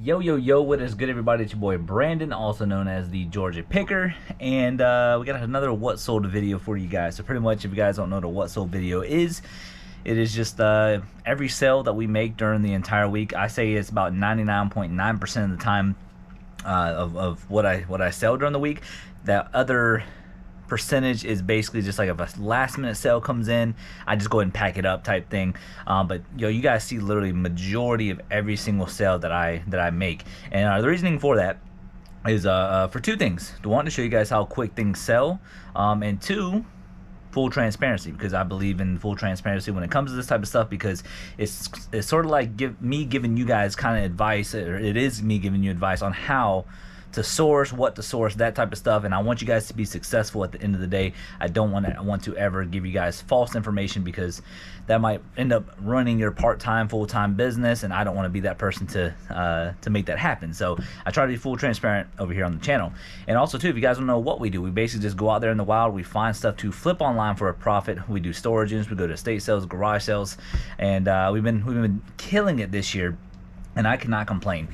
Yo, yo, yo, what is good, everybody? It's your boy Brandon, also known as the Georgia Picker, and we got another What Sold video for you guys. So pretty much, if you guys don't know what a What Sold video is, it is just every sale that we make during the entire week. I say it's about 99.9% of the time of what I sell during the week. That other percentage is basically just like if a last minute sale comes in, I just go ahead and pack it up type thing. But you guys see literally majority of every single sale that I make, and the reasoning for that is for two things. One, to show you guys how quick things sell, and two, full transparency, because I believe in full transparency when it comes to this type of stuff, because it's sort of like me giving you guys kind of advice, or it is me giving you advice on how to source, what to source, that type of stuff. And I want you guys to be successful at the end of the day. I don't want to ever give you guys false information, because that might end up running your part-time, full-time business, and I don't want to be that person to make that happen. So I try to be full transparent over here on the channel. And also too, if you guys don't know what we do, we basically just go out there in the wild, we find stuff to flip online for a profit. We do storage units, we go to estate sales, garage sales, and we've been killing it this year, and I cannot complain.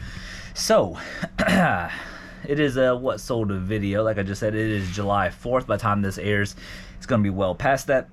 So it is a What Sold video. Like I just said, it is July 4th. By the time this airs, it's going to be well past that.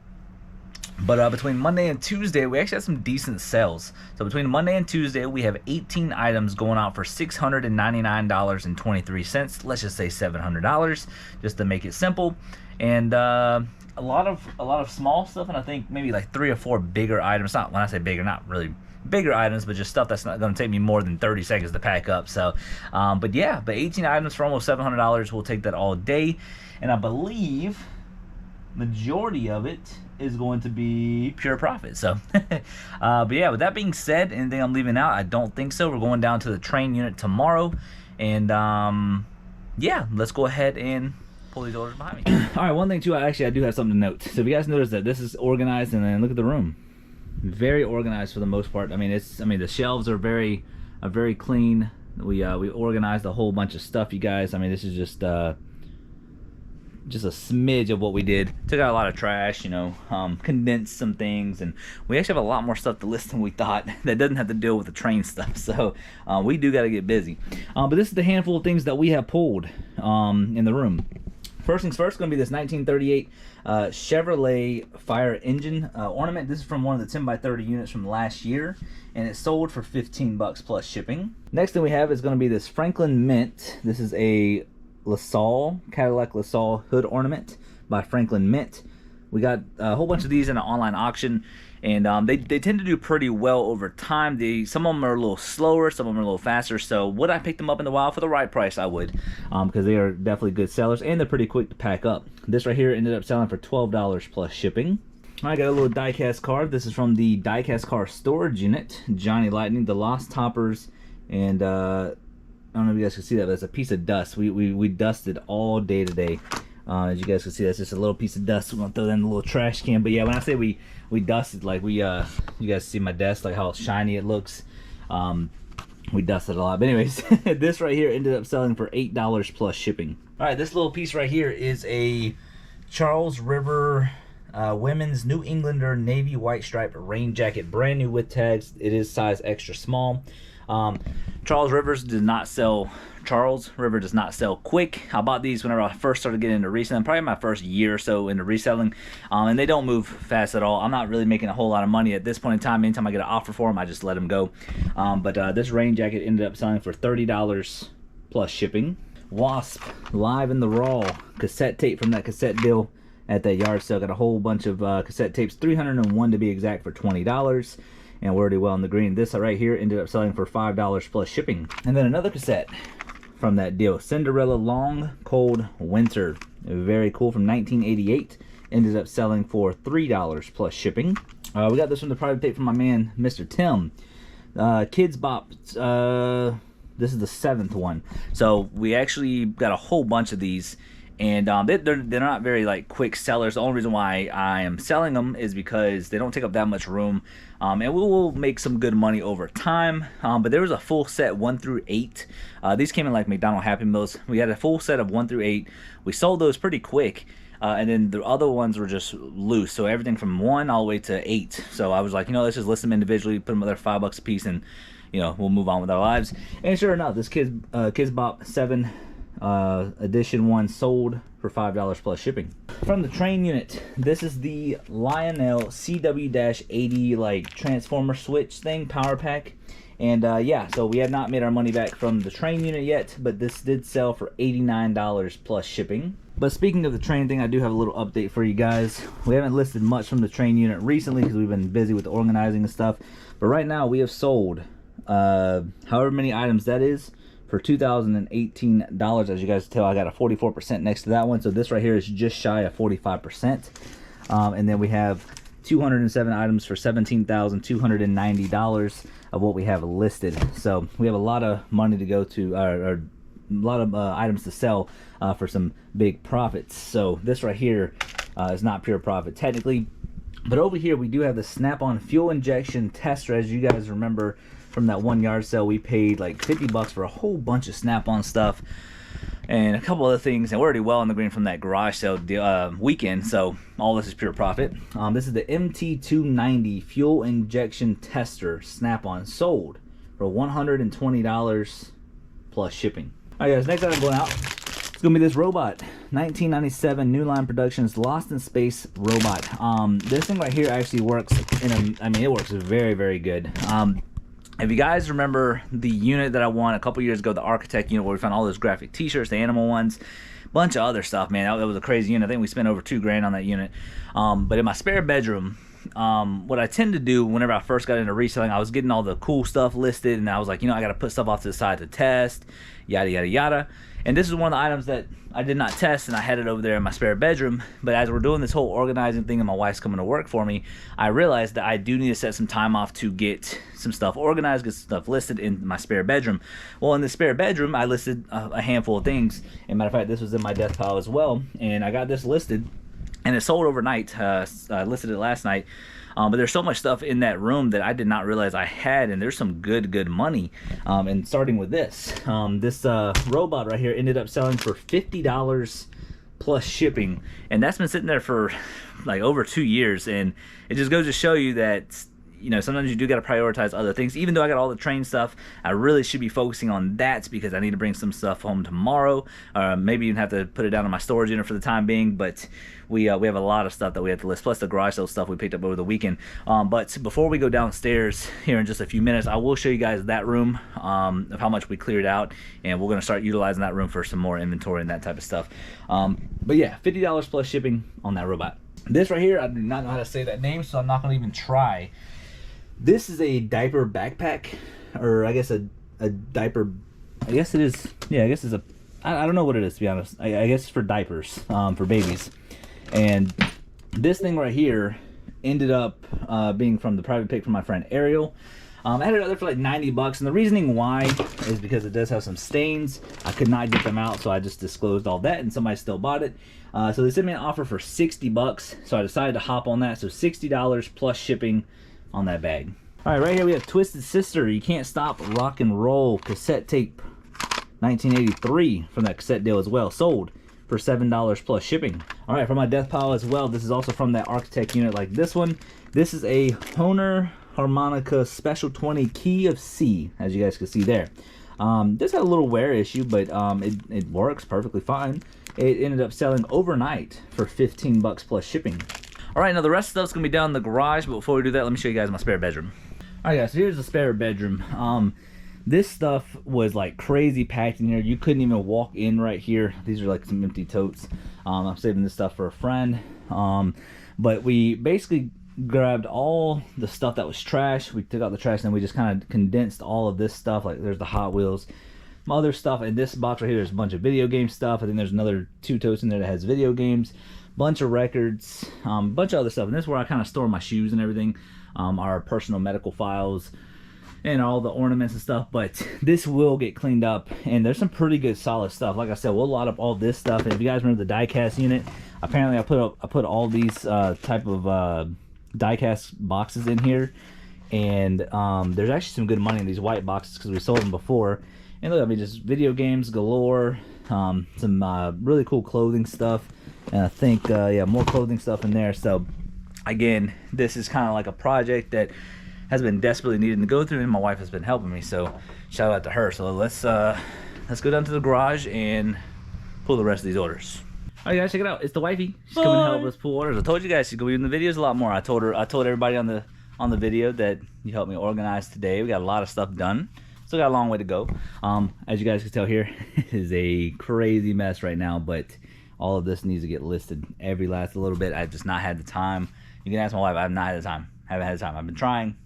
But between Monday and Tuesday, we actually had some decent sales. So between Monday and Tuesday, we have 18 items going out for $699.23. Let's just say $700, just to make it simple. And a lot of small stuff, and I think maybe like 3 or 4 bigger items. Not, when I say bigger, not really bigger items, but just stuff that's not going to take me more than 30 seconds to pack up. So but 18 items for almost $700. We'll take that all day, and I believe majority of it is going to be pure profit. So but yeah, with that being said, anything I'm leaving out? I don't think so. We're going down to the train unit tomorrow, and yeah, let's go ahead and pull these orders behind me. All right, one thing too, I do have something to note. So if you guys notice that this is organized, and then look at the room, very organized for the most part. I mean, the shelves are very clean. We organized a whole bunch of stuff, you guys. I mean, this is just a smidge of what we did. Took out a lot of trash, condensed some things, and we actually have a lot more stuff to list than we thought that doesn't have to deal with the train stuff. So we do got to get busy. But this is the handful of things that we have pulled in the room. First things first, going to be this 1938 Chevrolet fire engine ornament. This is from one of the 10x30 units from last year, and it sold for 15 bucks plus shipping. Next thing we have is going to be this Franklin Mint. This is a Cadillac LaSalle hood ornament by Franklin Mint. We got a whole bunch of these in an online auction, and they tend to do pretty well over time. Some of them are a little slower, some of them are a little faster. So would I pick them up in the wild for the right price? I would, because they are definitely good sellers, and they're pretty quick to pack up. This right here ended up selling for $12 plus shipping. I got a little die-cast card. This is from the die-cast car storage unit, Johnny Lightning, the Lost Toppers, and I don't know if you guys can see that, but it's a piece of dust. We dusted all day today. As you guys can see, that's just a little piece of dust. We're gonna throw that in the little trash can. But yeah, when I say we dusted, like you guys see my desk, like how shiny it looks. We dusted a lot. But anyways, this right here ended up selling for $8 plus shipping. All right, this little piece right here is a Charles River women's New Englander navy white stripe rain jacket, brand new with tags. It is size extra small. Charles River does not sell quick. I bought these whenever I first started getting into reselling, probably my first year or so into reselling, and they don't move fast at all. I'm not really making a whole lot of money at this point in time. Anytime I get an offer for them, I just let them go. But this rain jacket ended up selling for $30 plus shipping. Wasp Live in the Raw cassette tape from that cassette deal at that yard sale. Got a whole bunch of cassette tapes, 301 to be exact, for $20. And we're already well in the green. This right here ended up selling for $5 plus shipping. And then another cassette from that deal, Cinderella Long Cold Winter, very cool, from 1988, ended up selling for $3 plus shipping. We got this from the private tape from my man Mr. Tim, Kids Bop. This is the 7th one, so we actually got a whole bunch of these, and they're not very quick sellers. The only reason why I am selling them is because they don't take up that much room, and we will make some good money over time. But there was a full set 1 through 8. These came in like McDonald's Happy Meals. We had a full set of 1 through 8. We sold those pretty quick, and then the other ones were just loose. So everything from 1 all the way to 8. So I was like, let's just list them individually, put them there $5 a piece, and you know, we'll move on with our lives. And sure enough, this Kids Bop 7 edition one sold for $5 plus shipping. From the train unit, this is the Lionel CW-80 like transformer switch thing, power pack. And yeah, so we have not made our money back from the train unit yet, but this did sell for $89 plus shipping. But speaking of the train thing, I do have a little update for you guys. We haven't listed much from the train unit recently because we've been busy with the organizing and stuff. But right now we have sold however many items that is for $2,018. As you guys tell, I got a 44% next to that one. So this right here is just shy of 45%. And then we have 207 items for $17,290 of what we have listed. So we have a lot of money to go to, or a lot of items to sell for some big profits. So this right here is not pure profit technically, but over here we do have the Snap-on fuel injection tester. As you guys remember from that one yard sale, we paid like 50 bucks for a whole bunch of Snap-on stuff and a couple other things, and we're already well in the green from that garage sale weekend, so all this is pure profit. This is the MT290 fuel injection tester Snap-on, sold for $120 plus shipping. Alright guys, next item going out, it's gonna be this robot, 1997 New Line Productions Lost in Space robot. This thing right here actually works it works very, very good. If you guys remember the unit that I won a couple years ago, the Architect unit, where we found all those graphic t-shirts, the animal ones, bunch of other stuff, man, that was a crazy unit. I think we spent over $2,000 on that unit. But in my spare bedroom, what I tend to do whenever I first got into reselling, I was getting all the cool stuff listed, and I was like, you know, I got to put stuff off to the side to test, yada yada yada. And this is one of the items that I did not test, and I had it over there in my spare bedroom. But as we're doing this whole organizing thing and my wife's coming to work for me, I realized that I do need to set some time off to get some stuff organized, get some stuff listed in my spare bedroom. Well, in the spare bedroom, I listed a handful of things. And matter of fact, this was in my death pile as well, and I got this listed, and it sold overnight. I listed it last night. But there's so much stuff in that room that I did not realize I had, and there's some good money. And starting with this robot right here ended up selling for $50 plus shipping, and that's been sitting there for like over 2 years. And it just goes to show you that, you know, sometimes you do got to prioritize other things. Even though I got all the train stuff, I really should be focusing on that because I need to bring some stuff home tomorrow. Maybe even have to put it down in my storage unit for the time being. But we have a lot of stuff that we have to list, plus the garage sale stuff we picked up over the weekend. But before we go downstairs here in just a few minutes, I will show you guys that room of how much we cleared out, and we're going to start utilizing that room for some more inventory and that type of stuff. But yeah, $50 plus shipping on that robot. This right here, I do not know how to say that name, so I'm not going to even try. This is a diaper backpack, or I guess a diaper, I guess it is, yeah, I guess it's a, I don't know what it is, to be honest. I guess it's for diapers, for babies. And this thing right here ended up being from the private pick from my friend Ariel. I had it out there for like 90 bucks, and the reasoning why is because it does have some stains. I could not get them out, so I just disclosed all that, and somebody still bought it. So they sent me an offer for 60 bucks, so I decided to hop on that. So $60 plus shipping on that bag. All right, right here we have Twisted Sister, You Can't Stop Rock and Roll cassette tape, 1983, from that cassette deal as well, sold for $7 plus shipping. All right, from my death pile as well, this is also from that Architect unit like this one. This is a Hohner Harmonica Special 20 Key of C, as you guys can see there. This had a little wear issue, but it works perfectly fine. It ended up selling overnight for 15 bucks plus shipping. All right, now the rest of the stuff's gonna be down in the garage, but before we do that, let me show you guys my spare bedroom. All right, guys, so here's the spare bedroom. This stuff was like crazy packed in here. You couldn't even walk in right here. These are like some empty totes. I'm saving this stuff for a friend. But we basically grabbed all the stuff that was trash. We took out the trash, and then we just kind of condensed all of this stuff. Like there's the Hot Wheels, some other stuff. In this box right here, there's a bunch of video game stuff. I think there's another 2 totes in there that has video games, bunch of records, bunch of other stuff. And this is where I kind of store my shoes and everything, our personal medical files, and all the ornaments and stuff. But this will get cleaned up, and there's some pretty good solid stuff. Like I said, we'll load up all this stuff. And if you guys remember the die-cast unit, apparently I put all these type of die-cast boxes in here, and there's actually some good money in these white boxes because we sold them before. And look, I mean, just video games galore, some really cool clothing stuff, and I think yeah, more clothing stuff in there. So again, this is kind of like a project that has been desperately needing to go through, and my wife has been helping me, so shout out to her. So let's go down to the garage and pull the rest of these orders. All right, guys, check it out. It's the wifey. She's coming to help us pull orders. I told you guys she's gonna be in the videos a lot more. I told everybody on the video that you helped me organize today. We got a lot of stuff done. Still got a long way to go. As you guys can tell here, it is a crazy mess right now, but all of this needs to get listed every last little bit. I've just not had the time. You can ask my wife. I've not had the time. Haven't had the time. I've been trying,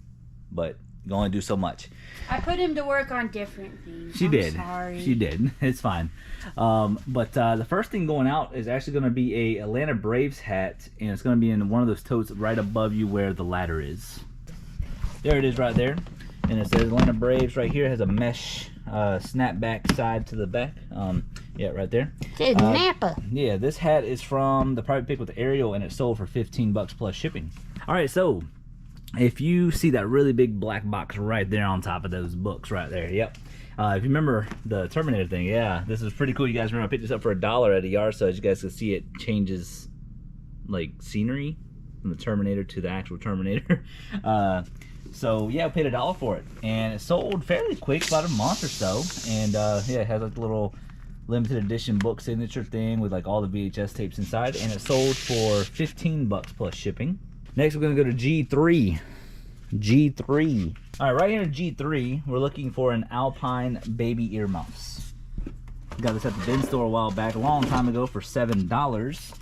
but you can only do so much. I put him to work on different things. She did. Sorry. She did. It's fine. But the first thing going out is actually going to be a Atlanta Braves hat, and it's going to be in one of those totes right above you where the ladder is. There it is right there. And it says Atlanta Braves right here. It has a mesh snapback side to the back. Yeah, right there. It says Napa. Yeah, this hat is from the Private Pick with Ariel, and it sold for $15 plus shipping. All right, so if you see that really big black box right there on top of those books right there, yep. If you remember the Terminator thing, yeah, this is pretty cool. You guys remember I picked this up for $1 at a yard sale. As you guys can see, it changes like scenery from the Terminator to the actual Terminator. So yeah, I paid $1 for it, and it sold fairly quick, about a month or so. And yeah, it has like a little limited edition book signature thing with like all the VHS tapes inside, and it sold for $15 plus shipping. Next, we're gonna go to G3. G3. All right, right here in G3, we're looking for an Alpine baby earmuffs. Got this at the bin store a while back, a long time ago, for $7,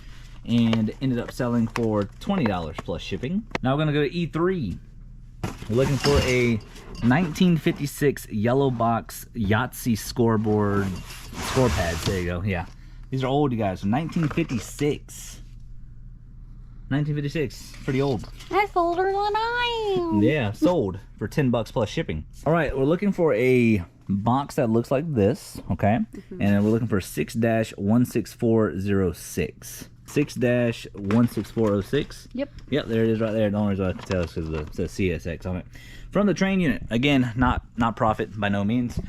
and ended up selling for $20 plus shipping. Now we're gonna go to E3. We're looking for a 1956 yellow box Yahtzee scoreboard, score pads. There you go. Yeah, these are old, you guys. From 1956. 1956, pretty old. That's older than I am. Yeah, sold for $10 plus shipping. All right, we're looking for a box that looks like this, okay? And we're looking for 6-16406. 6-16406. Yep. Yep, there it is right there. The only reason I can tell is because it says CSX on it. From the train unit. Again, not profit by no means,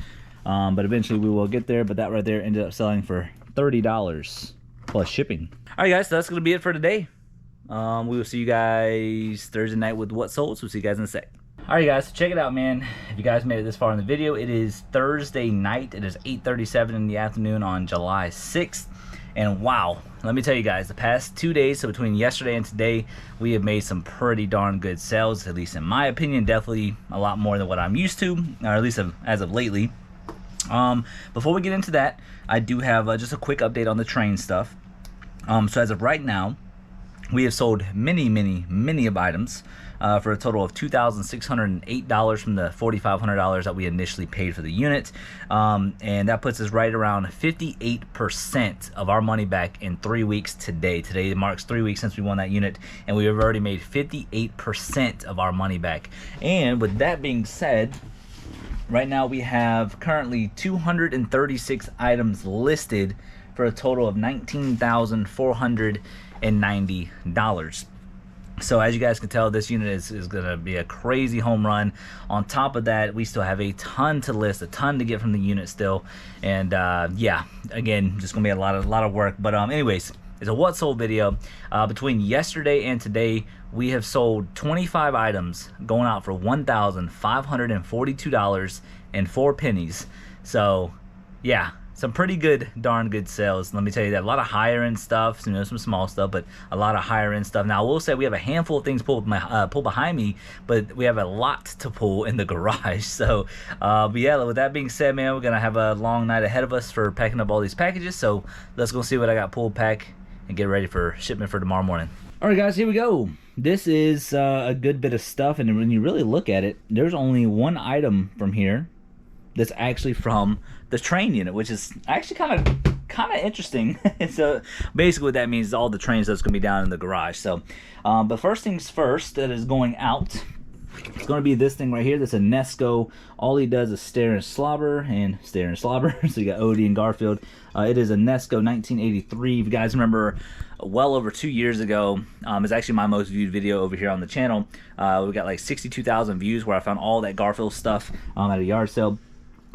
but eventually we will get there. But that right there ended up selling for $30 plus shipping. All right, guys, so that's going to be it for today. We will see you guys Thursday night with What Sold. So we'll see you guys in a sec. All right, guys, so check it out, man. If you guys made it this far in the video, it is Thursday night. It is 8:37 in the afternoon on July 6th. And wow, let me tell you guys, the past 2 days, so between yesterday and today, we have made some pretty darn good sales, at least in my opinion. Definitely a lot more than what I'm used to, or at least as of lately. Before we get into that, I do have just a quick update on the train stuff. So as of right now, we have sold many of items for a total of $2,608 from the $4,500 that we initially paid for the unit, and that puts us right around 58% of our money back in 3 weeks today. Today marks 3 weeks since we won that unit, and we have already made 58% of our money back. And with that being said, right now we have currently 236 items listed for a total of $19,490. So as you guys can tell, this unit is going to be a crazy home run. On top of that, we still have a ton to list, a ton to get from the unit still. And yeah, again, just going to be a lot of work. But anyways, it's a What Sold video. Between yesterday and today, we have sold 25 items going out for $1,542.04. So yeah, some pretty darn good sales. Let me tell you that. A lot of higher end stuff, you know, some small stuff, but a lot of higher end stuff. Now I will say we have a handful of things pulled behind me, but we have a lot to pull in the garage. So but yeah, with that being said, man, we're gonna have a long night ahead of us for packing up all these packages. So let's go see what I got pulled, pack, and get ready for shipment for tomorrow morning. All right, guys, here we go. This is a good bit of stuff, and when you really look at it, there's only one item from here that's actually from the train unit, which is actually kind of interesting. So basically what that means is all the trains that's going to be down in the garage. So but first things first, that is going out, it's going to be this thing right here. That's a Nesco. All he does is stare and slobber. So you got Odie and Garfield. It is a Nesco 1983. If you guys remember, well over 2 years ago, it's actually my most viewed video over here on the channel. We got like 62,000 views where I found all that Garfield stuff at a yard sale.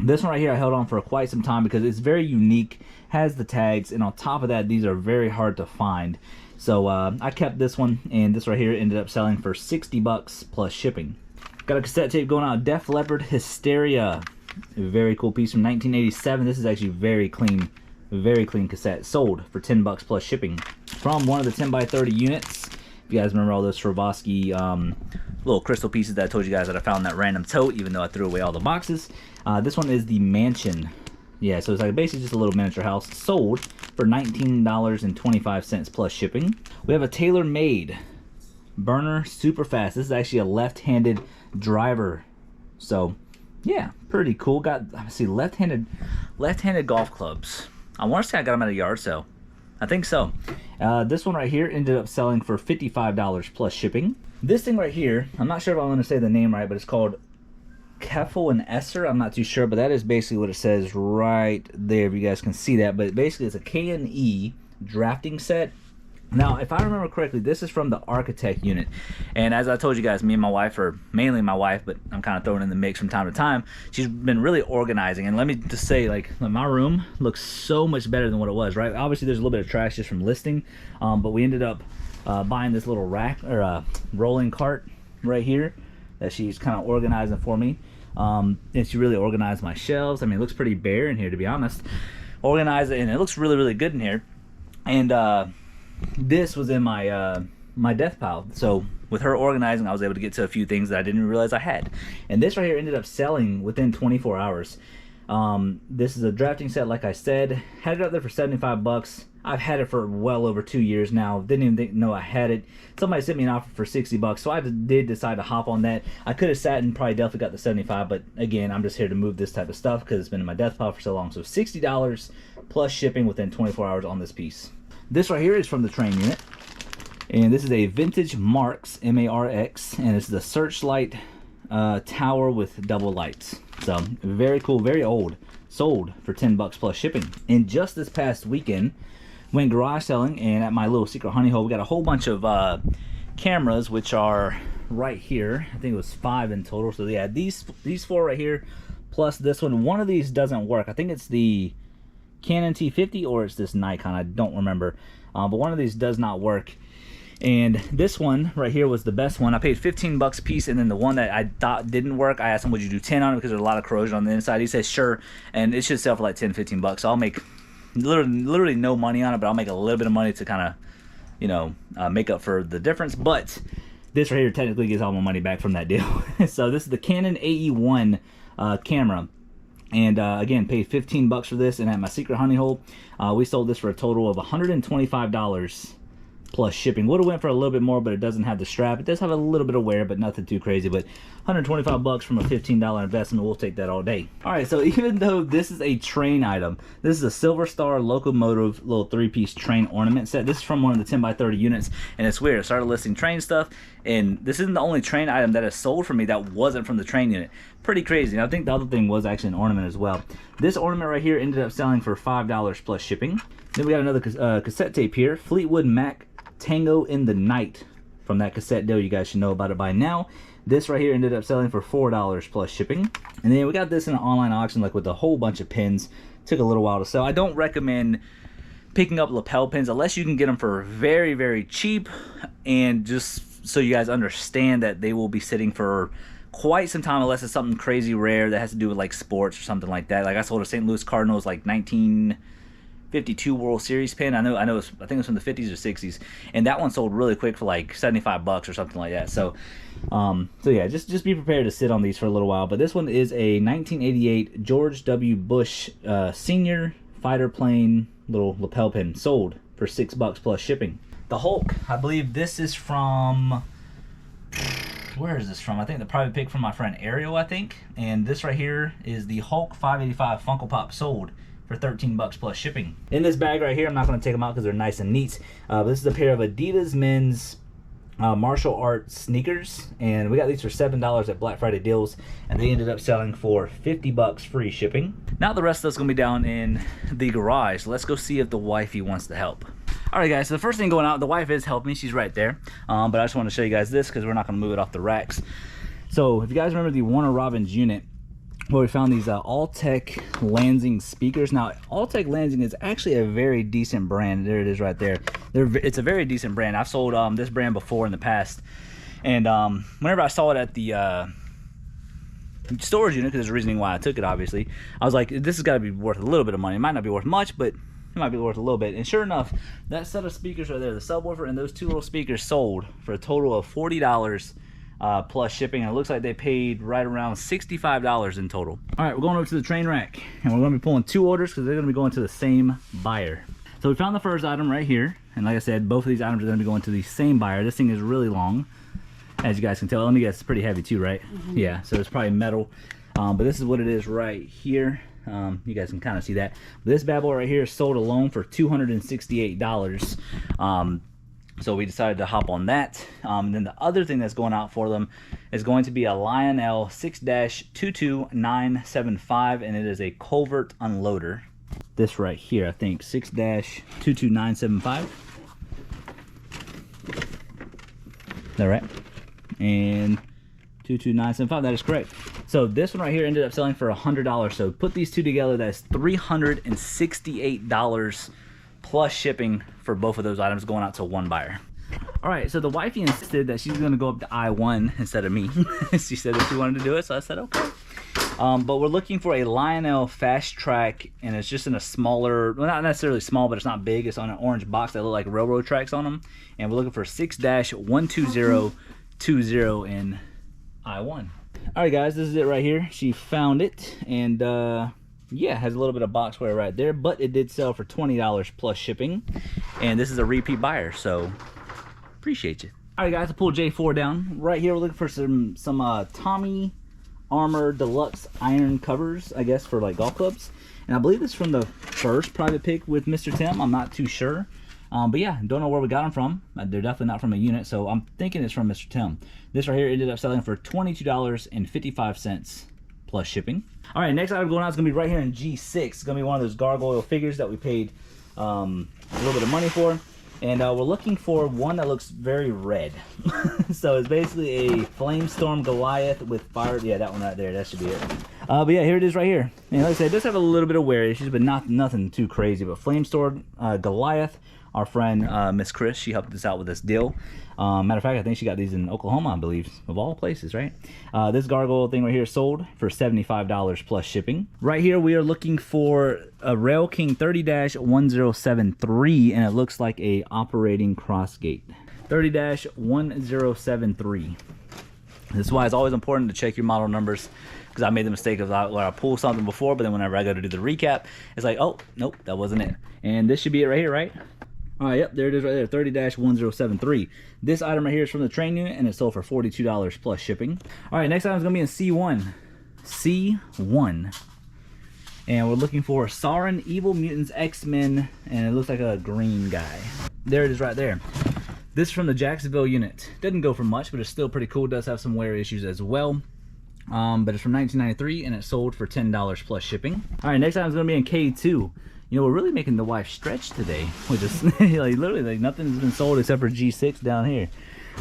This one right here I held on for quite some time because it's very unique, has the tags, and on top of that, these are very hard to find. So I kept this one, and this right here ended up selling for $60 plus shipping. Got a cassette tape going out, Def Leppard Hysteria. A very cool piece from 1987. This is actually very clean cassette. Sold for 10 bucks plus shipping. From one of the 10x30 units. If you guys remember all those Swarovski little crystal pieces that I told you guys that I found in that random tote, even though I threw away all the boxes. This one is the Mansion. Yeah, so it's like basically just a little miniature house. Sold for $19.25 plus shipping. We have a tailor-made burner, super fast. This is actually a left-handed driver. So yeah, pretty cool. Got, let's see, left-handed golf clubs. I want to say I got them at a yard sale. I think so. This one right here ended up selling for $55 plus shipping. This thing right here, I'm not sure if I'm going to say the name right, but it's called Keffel and Esser. I'm not too sure, but that is basically what it says right there, if you guys can see that. But basically it's a K&E drafting set. Now, if I remember correctly, this is from the Architect unit. And as I told you guys, me and my wife, or mainly my wife, but I'm kind of throwing in the mix from time to time, she's been really organizing. And let me just say, like, my room looks so much better than what it was, right? Obviously, there's a little bit of trash just from listing, but we ended up buying this little rack, or rolling cart right here that she's kind of organizing for me. And she really organized my shelves. I mean, it looks pretty bare in here, to be honest. Organized it, and it looks really, really good in here. And this was in my my death pile. So with her organizing, I was able to get to a few things that I didn't realize I had. And this right here ended up selling within 24 hours. This is a drafting set, like I said. Had it up there for 75 bucks. I've had it for well over 2 years now. Didn't even know I had it. Somebody sent me an offer for 60 bucks, so I did decide to hop on that. I could have sat and probably definitely got the 75, but again, I'm just here to move this type of stuff because it's been in my death pile for so long. So $60 plus shipping within 24 hours on this piece. This right here is from the train unit, and this is a vintage Marx, M-A-R-X, and it's the searchlight tower with double lights. So very cool, very old. Sold for 10 bucks plus shipping. And just this past weekend, went garage selling, and at my little secret honey hole, we got a whole bunch of cameras, which are right here. I think it was 5 in total. So yeah, these 4 right here, plus this one. One of these doesn't work. I think it's the Canon T50 or it's this Nikon, I don't remember, but one of these does not work. And this one right here was the best one. I paid 15 bucks a piece, and then the one that I thought didn't work, I asked him, would you do 10 on it, because there's a lot of corrosion on the inside. He says sure, and it should sell for like 10-15 bucks. So I'll make literally no money on it, but I'll make a little bit of money to kind of, you know, make up for the difference. But this right here technically gets all my money back from that deal. So this is the Canon AE1 camera. And again, paid 15 bucks for this, and at my secret honey hole, we sold this for a total of $125 plus shipping. Would have went for a little bit more, but it doesn't have the strap. It does have a little bit of wear, but nothing too crazy. But 125 bucks from a $15 investment, we'll take that all day. All right, so even though this is a train item, this is a Silver Star locomotive little 3-piece train ornament set. This is from one of the 10x30 units, and it's weird. I started listing train stuff, and this isn't the only train item that is sold for me that wasn't from the train unit. Pretty crazy. And I think the other thing was actually an ornament as well. This ornament right here ended up selling for $5 plus shipping. Then we got another cassette tape here, Fleetwood Mac Tango in the Night, from that cassette deal. You guys should know about it by now. This right here ended up selling for $4 plus shipping. And then we got this in an online auction, like with a whole bunch of pins. Took a little while to sell. I don't recommend picking up lapel pins unless you can get them for very, very cheap, and just so you guys understand that they will be sitting for quite some time, unless it's something crazy rare that has to do with like sports or something like that. Like I sold a St. Louis Cardinals like 1952 World Series pin. I think it was from the 50s or 60s, and that one sold really quick for like 75 bucks or something like that. So yeah, just be prepared to sit on these for a little while. But this one is a 1988 George W. Bush Senior fighter plane little lapel pin, sold for $6 plus shipping. The Hulk, I believe this is from, where is this from? I think the private pick from my friend Ariel, I think. And this right here is the Hulk 585 Funko Pop, sold for 13 bucks plus shipping. In this bag right here, I'm not going to take them out because they're nice and neat. This is a pair of Adidas men's martial arts sneakers, and we got these for $7 at Black Friday deals, and they ended up selling for 50 bucks free shipping. Now the rest of that's going to be down in the garage. Let's go see if the wifey wants to help. Alright guys, so the first thing going out, the wife is helping me, she's right there, but I just want to show you guys this because we're not going to move it off the racks. So if you guys remember the Warner Robins unit, where we found these Alltech Lansing speakers. Now, Alltech Lansing is actually a very decent brand. There it is right there. It's a very decent brand. I've sold this brand before in the past. And whenever I saw it at the storage unit, because there's a reasoning why I took it, obviously. I was like, this has got to be worth a little bit of money. It might not be worth much, but it might be worth a little bit. And sure enough, that set of speakers right there, the subwoofer and those two little speakers, sold for a total of $40 plus shipping. And it looks like they paid right around $65 in total. All right, we're going over to the train rack, and we're going to be pulling 2 orders because they're going to be going to the same buyer. So we found the first item right here, and like I said, both of these items are going to be going to the same buyer. This thing is really long, as you guys can tell. Let me guess, it's pretty heavy too, right? Yeah, so it's probably metal. But this is what it is right here. You guys can kind of see that. This bad boy right here is sold alone for $268. So we decided to hop on that. Then the other thing that's going out for them is going to be a Lionel 6-22975, and it is a culvert unloader. This right here, I think 6-22975. Is that right? And 22975, that is correct. So this one right here ended up selling for $100. So put these two together, that's $368 plus shipping for both of those items going out to one buyer. All right, so the wifey insisted that she's gonna go up to I1 instead of me. She said that she wanted to do it, so I said okay. But we're looking for a Lionel Fast Track, and it's just in a smaller, well, not necessarily small, but it's not big. It's on an orange box that look like railroad tracks on them. And we're looking for 6-12020 in I1. All right, guys, this is it right here. She found it, and yeah, has a little bit of box wear right there, but it did sell for $20 plus shipping. And this is a repeat buyer, so appreciate you. All right, guys, I pulled J4 down. Right here, we're looking for some Tommy Armor Deluxe iron covers, I guess, for like golf clubs. And I believe it's from the first private pick with Mr. Tim. I'm not too sure. But yeah, don't know where we got them from. They're definitely not from a unit, so I'm thinking it's from Mr. Tim. This right here ended up selling for $22.55 plus shipping. All right, next item going out is gonna be right here in G6. It's gonna be one of those gargoyle figures that we paid a little bit of money for. And we're looking for one that looks very red. So it's basically a Flamestorm Goliath with fire. Yeah, that one right there, that should be it. But yeah, here it is right here. And like I said, it does have a little bit of wear issues, but nothing too crazy. But Flamestorm Goliath, our friend Miss Chris, she helped us out with this deal. Matter of fact, I think she got these in Oklahoma, I believe, of all places, right? This gargoyle thing right here sold for $75 plus shipping. Right here, we are looking for a Rail King 30-1073, and it looks like a operating crossgate. 30-1073. This is why it's always important to check your model numbers, because I made the mistake of where I pulled something before, but then whenever I go to do the recap, it's like, oh, nope, that wasn't it. And this should be it right here, right? All right, yep, there it is right there, 30-1073. This item right here is from the train unit, and it sold for $42 plus shipping. All right, next item is gonna be in C1. C1. And we're looking for Sauron Evil Mutants X-Men, and it looks like a green guy. There it is right there. This is from the Jacksonville unit. Doesn't go for much, but it's still pretty cool. It does have some wear issues as well. But it's from 1993, and it sold for $10 plus shipping. All right, next item is gonna be in K2. You know, we're really making the wife stretch today. We're just like literally like nothing has been sold except for G6 down here.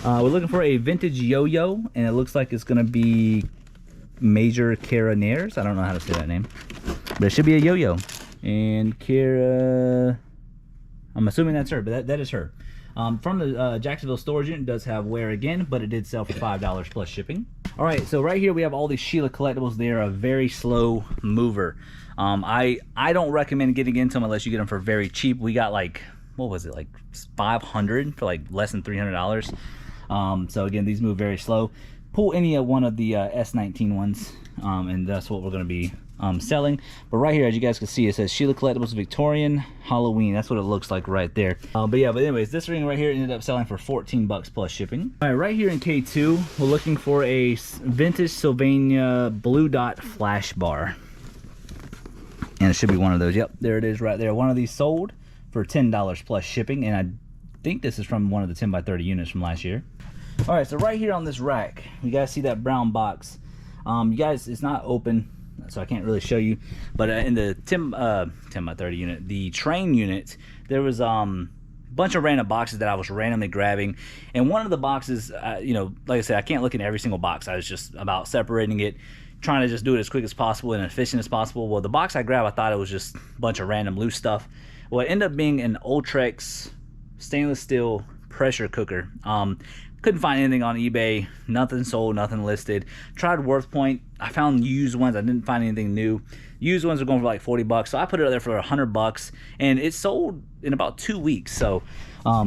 We're looking for a vintage yo-yo, and it looks like it's gonna be Major Carinaires. I don't know how to say that name, but it should be a yo-yo. And Kara, I'm assuming that's her, but that is her. From the Jacksonville storage unit, does have wear again, but it did sell for $5 plus shipping. All right, so right here we have all these Sheila collectibles. They are a very slow mover. I don't recommend getting into them unless you get them for very cheap. We got like, what was it, like 500 for like less than $300. So again, these move very slow. Pull any one of the S19 ones, and that's what we're going to be selling. But right here, as you guys can see, it says Sheila Collectibles Victorian Halloween. That's what it looks like right there. But anyways, this ring right here ended up selling for $14 plus shipping. All right, right here in K2, we're looking for a vintage Sylvania Blue Dot Flash Bar. And it should be one of those. Yep, there it is right there. One of these sold for $10 plus shipping, and I think this is from one of the 10x30 units from last year. All right, so right here on this rack, you guys see that brown box. You guys, it's not open, so I can't really show you, but in the 10x30 unit, the train unit, there was a bunch of random boxes that I was randomly grabbing, and one of the boxes, you know, like I said, I can't look in every single box. I was just about separating it, trying to just do it as quick as possible and efficient as possible. Well, the box I grabbed, I thought it was just a bunch of random loose stuff. Well, it ended up being an Ultrex stainless steel pressure cooker. couldn't find anything on eBay, nothing sold, nothing listed. Tried WorthPoint, I found used ones, I didn't find anything new. Used ones are going for like 40 bucks, so I put it out there for 100 bucks, and it sold in about 2 weeks. So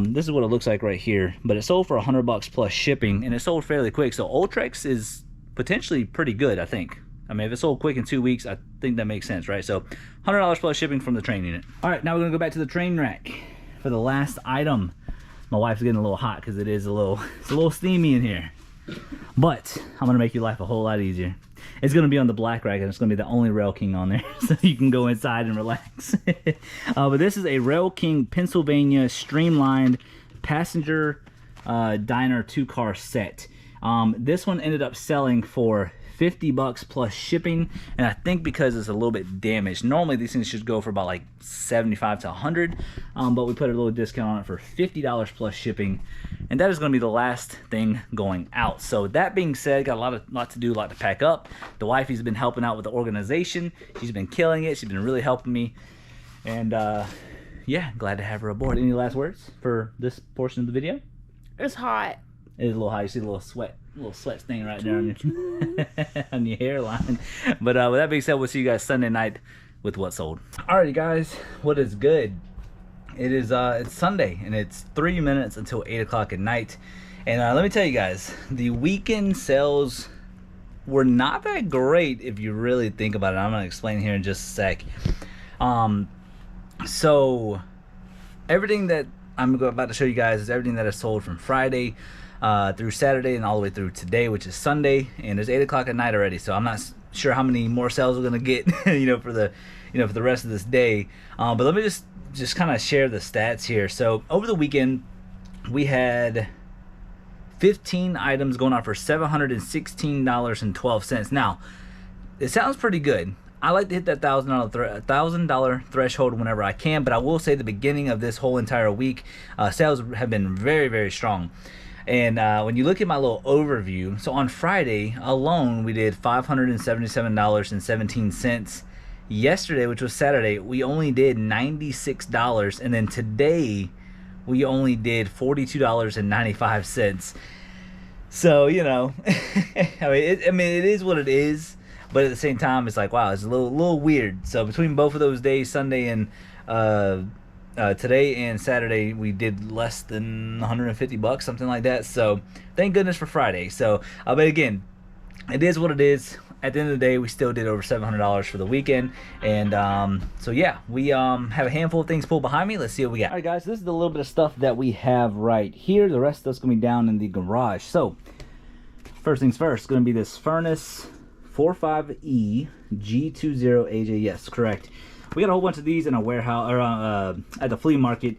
this is what it looks like right here, but it sold for 100 bucks plus shipping, and it sold fairly quick. So Ultrex is potentially pretty good, I think. I mean, if it sold quick in 2 weeks, I think that makes sense, right? So $100 plus shipping from the train unit. All right, now we're gonna go back to the train rack for the last item. My wife's getting a little hot because it's a little steamy in here. But I'm gonna make your life a whole lot easier. It's gonna be on the black rack, and it's gonna be the only Rail King on there, so you can go inside and relax. But this is a Rail King Pennsylvania streamlined passenger diner 2-car set. This one ended up selling for 50 bucks plus shipping, and I think because it's a little bit damaged, normally these things should go for about like 75 to 100, but we put a little discount on it for $50 plus shipping, and that is going to be the last thing going out. So that being said, got a lot to do, a lot to pack up. The wifey's been helping out with the organization. She's been killing it. She's been really helping me, and yeah, glad to have her aboard. Any last words for this portion of the video? It's hot. It is a little hot. You see a little sweat stain right there on your, on your hairline. But with that being said, we'll see you guys Sunday night with What Sold. Alrighty guys, what is good? It is it's Sunday, and it's 3 minutes until 8 o'clock at night. And let me tell you guys, the weekend sales were not that great if you really think about it. I'm gonna explain here in just a sec. So everything that I'm about to show you guys is everything that is sold from Friday through Saturday and all the way through today, which is Sunday, and it's 8 o'clock at night already. So I'm not sure how many more sales we're gonna get, for the rest of this day. But let me just kind of share the stats here. So over the weekend, we had 15 items going on for $716.12. Now, it sounds pretty good. I like to hit that $1,000 threshold whenever I can, but I will say the beginning of this whole entire week, sales have been very, very strong. And when you look at my little overview, so on Friday alone, we did $577.17. Yesterday, which was Saturday, we only did $96, and then today we only did $42.95. So I mean, it is what it is. But at the same time, it's like, wow, it's a little weird. So between both of those days, Sunday and today and Saturday, we did less than 150 bucks, something like that. So thank goodness for Friday. So, but again, it is what it is. At the end of the day, we still did over $700 for the weekend. And so yeah, we have a handful of things pulled behind me. Let's see what we got. All right, guys, this is the little bit of stuff that we have right here. The rest of it's gonna be down in the garage. So first things first, gonna be this furnace 45E G20AJ. Yes, correct. We got a whole bunch of these in a warehouse, or at the flea market.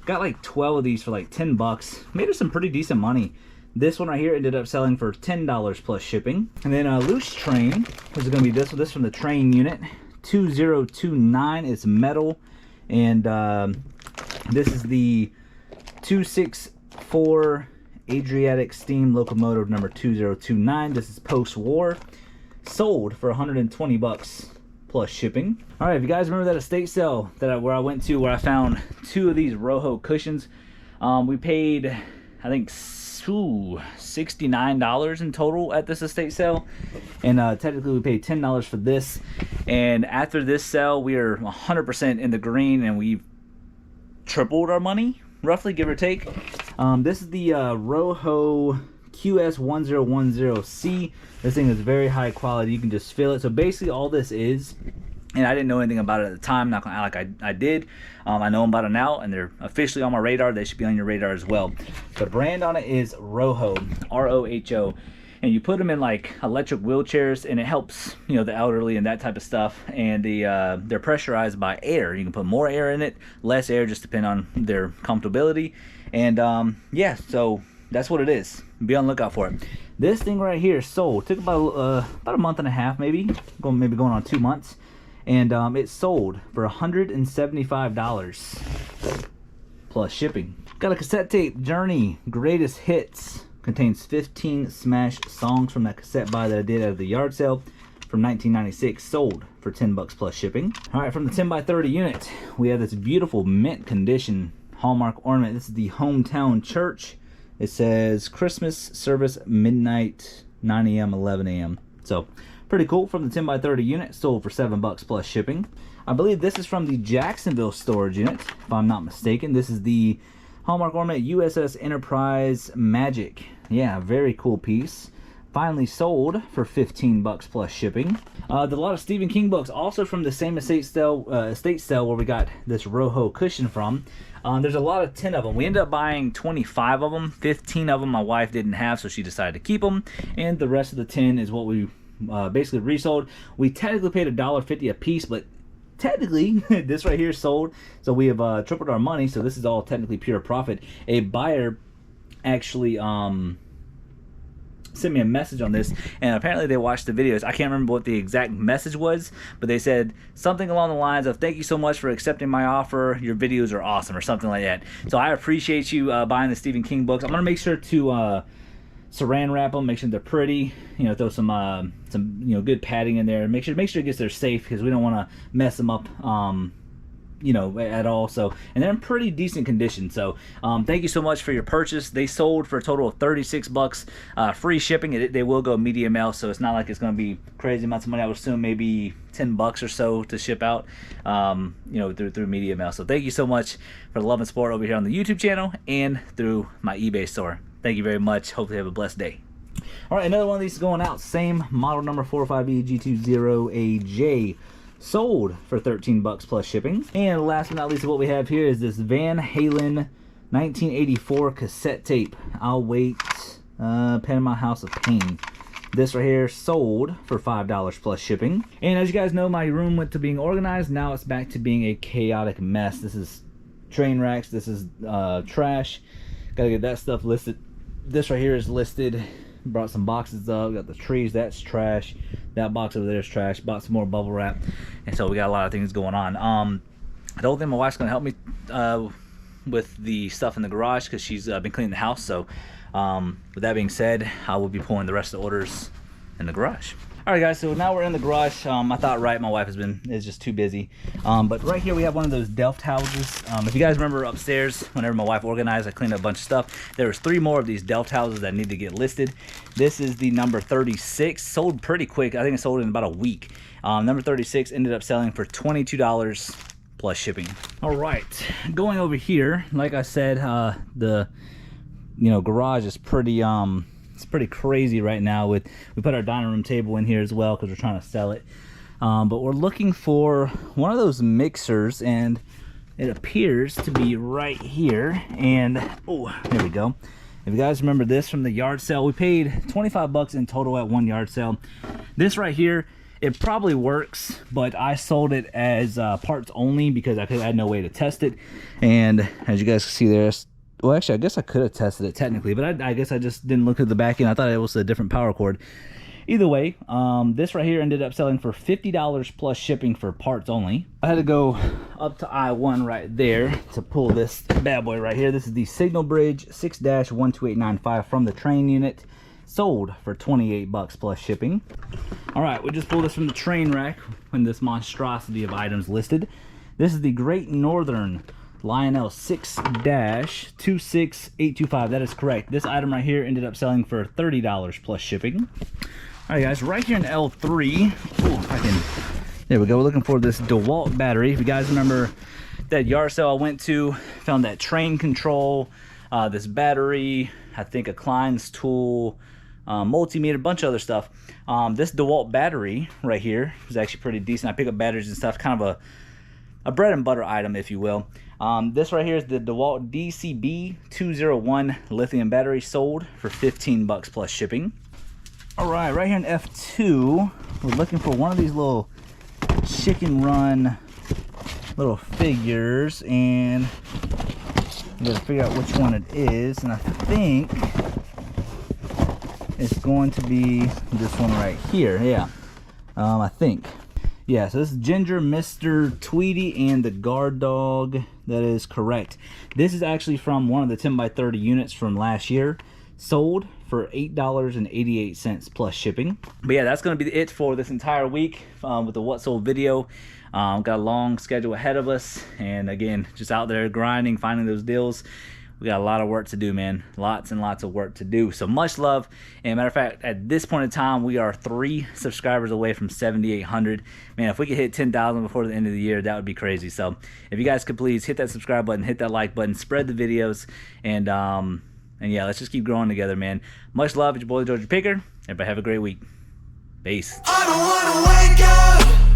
Got like 12 of these for like 10 bucks. Made us some pretty decent money. This one right here ended up selling for $10 plus shipping. And then a loose train, which is gonna be this one. This from the train unit 2029. It's metal, and this is the 264 Adriatic steam locomotive number 2029. This is post-war. Sold for 120 bucks plus shipping. All right, if you guys remember that estate sale where I went to, where I found 2 of these Rojo cushions, we paid, I think, $69 in total at this estate sale, and technically we paid $10 for this. And after this sale, we are 100% in the green, and we've tripled our money, roughly, give or take. This is the Rojo QS1010C. This thing is very high quality. You can just feel it. So basically all this is, and I didn't know anything about it at the time, not gonna act like I did. I know about it now, and they're officially on my radar. They should be on your radar as well. The brand on it is Rojo, R-O-H-O, and you put them in like electric wheelchairs, and it helps, the elderly and that type of stuff. And they're pressurized by air. You can put more air in it, less air, just depending on their comfortability. And yeah, so that's what it is. Be on the lookout for it. This thing right here sold. Took about a month and a half, maybe going on 2 months, and it sold for $175 plus shipping. Got a cassette tape, Journey Greatest Hits. Contains 15 smash songs from that cassette buy that I did at the yard sale from 1996. Sold for 10 bucks plus shipping. All right, from the 10x30 unit, we have this beautiful mint condition Hallmark ornament. This is the Hometown Church It says Christmas service midnight, 9 a.m., 11 a.m. So pretty cool. From the 10 by 30 unit, sold for $7 plus shipping. I believe this is from the Jacksonville storage unit, if I'm not mistaken. This is the Hallmark Ornament USS Enterprise Magic. Yeah, very cool piece. Finally sold for $15 plus shipping. There's a lot of Stephen King books, also from the same estate sale where we got this Roho cushion from. There's a lot of 10 of them. We ended up buying 25 of them. 15 of them my wife didn't have, so she decided to keep them. And the rest of the 10 is what we basically resold. We technically paid $1.50 a piece, but technically this right here sold, so we have tripled our money. So this is all technically pure profit. A buyer actually sent me a message on this, and apparently they watched the videos. I can't remember what the exact message was, but they said something along the lines of, "Thank you so much for accepting my offer. Your videos are awesome," or something like that. So I appreciate you buying the Stephen King books. I'm gonna make sure to saran wrap them, make sure they're pretty, you know, throw some you know, good padding in there, make sure it gets there safe, because we don't want to mess them up you know, at all. So, and they're in pretty decent condition. So thank you so much for your purchase. They sold for a total of $36, free shipping. They will go media mail, so it's not like it's going to be crazy amounts of money. I would assume maybe $10 or so to ship out, you know, through media mail. So thank you so much for the love and support over here on the YouTube channel and through my eBay store. Thank you very much. Hopefully you have a blessed day. All right, another one of these is going out. Same model number 45E G20AJ. Sold for $13 plus shipping. And last but not least, what we have here is this Van Halen 1984 cassette tape. I'll wait. Panama House of Pain. This right here sold for $5 plus shipping. And as you guys know, my room went to being organized. Now it's back to being a chaotic mess. This is train wrecks. This is trash. Gotta get that stuff listed. This right here is listed. Brought some boxes up. Got the trees. That's trash. That box over there is trash. Bought some more bubble wrap. And so we got a lot of things going on. I don't think my wife's gonna help me with the stuff in the garage, because she's been cleaning the house. So with that being said, I will be pulling the rest of the orders in the garage. All right, guys, so now we're in the garage. I thought, right, my wife is just too busy. But right here we have one of those Delft houses. If you guys remember upstairs, whenever my wife organized, I cleaned up a bunch of stuff. There was 3 more of these Delft houses that need to get listed. This is the number 36. Sold pretty quick. I think it sold in about a week. Number 36 ended up selling for $22 plus shipping. All right, going over here, like I said, the garage is pretty it's pretty crazy right now. We put our dining room table in here as well because we're trying to sell it, but we're looking for one of those mixers, and it appears to be right here. And oh, there we go. If you guys remember this from the yard sale, we paid $25 in total at one yard sale. This right here, it probably works, but I sold it as parts only because I had no way to test it. And as you guys can see there, well, actually, I guess I could have tested it technically, but I guess I just didn't look at the back end. I thought it was a different power cord. Either way, this right here ended up selling for $50 plus shipping for parts only. I had to go up to I-1 right there to pull this bad boy right here. This is the Signal Bridge 6-12895 from the train unit. Sold for $28 plus shipping. All right, we just pulled this from the train rack when this monstrosity of items listed. This is the Great Northern Lionel 6-26825. That is correct. This item right here ended up selling for $30 plus shipping. All right, guys, right here in L3. Oh, if I can. There we go. We're looking for this DeWalt battery. If you guys remember that yard sale I went to, found that train control, this battery, I think a Klein's tool, multimeter, bunch of other stuff. This DeWalt battery right here is actually pretty decent. I pick up batteries and stuff, kind of a bread and butter item, if you will. This right here is the DeWalt DCB 201 lithium battery, sold for $15 plus shipping. All right, right here in F2, we're looking for one of these little chicken run little figures, and we gotta figure out which one it is, and I think it's going to be this one right here. Yeah, I think. Yeah, so this is Ginger, Mr. Tweety, and the guard dog. That is correct. This is actually from one of the 10x30 units from last year. Sold for $8.88 plus shipping. But yeah, that's going to be it for this entire week with the What Sold video. Got a long schedule ahead of us. And again, just out there grinding, finding those deals. we got a lot of work to do, man. Lots and lots of work to do. So much love. And matter of fact, at this point in time, we are 3 subscribers away from 7,800. Man, if we could hit 10,000 before the end of the year, that would be crazy. So if you guys could please hit that subscribe button, hit that like button, spread the videos, and yeah, let's just keep growing together, man. Much love. It's your boy, Georgia Picker. Everybody have a great week. Peace. I don't wanna wake up.